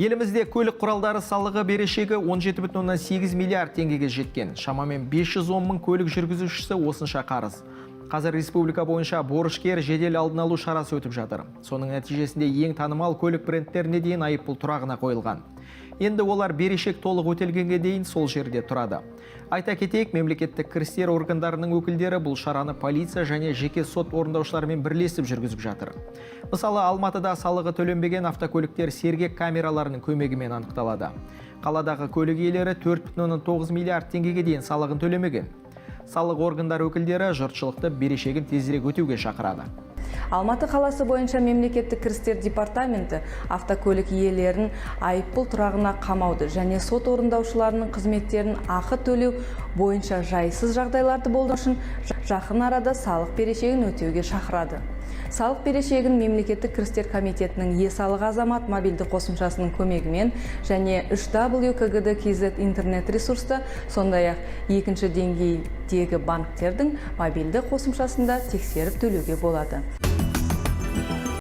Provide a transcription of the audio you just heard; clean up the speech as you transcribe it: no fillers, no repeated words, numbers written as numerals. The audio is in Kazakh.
Елімізде көлік құралдары салығы берешегі 17,8 миллиард теңгеге жеткен. Шамамен 510 мың көлік жүргізушісі осынша қарыз. Қазір республика бойынша борышкер жедел алдын алу шарасы өтіп жатыр. Соның нәтижесінде ең танымал көлік брендтеріне дейін айыппұл тұрағына қойылған. Енді олар берешек толық өтелгенге дейін сол жерде тұрады. Айта кетейік, мемлекеттік кірістер органдарының өкілдері бұл шараны полиция және жеке сот орындаушыларымен бірлесіп жүргізіп жатыр. Мысалы, Алматыда салығы төленбеген автокөліктер сергек камераларының көмегімен анықталады. Қаладағы көлік иелері 4,9 миллиард теңгеге дейін салығын төлемеген. Салық органдар өкілдері жұртшылықты берешегін тезірек өтеуге шақырады. Алматы қаласы бойынша мемлекеттік кірістер департаменті автокөлік иелерін айыппұл тұрағына қамауды және сот орындаушыларының қызметтерін ақы төлеу бойынша жайсыз жағдайларды болдырмау үшін жақын арада салық берешегін өтеуге шақырады. Салық берешегін мемлекеттік кірістер комитетінің е-салық азамат мобильді қосымшасының көмегімен және 3W-KGD-KZ интернет ресурста, сондай-ақ екінші деңгейдегі банктердің мобильді қосымшасында тексеріп төлеуге болады.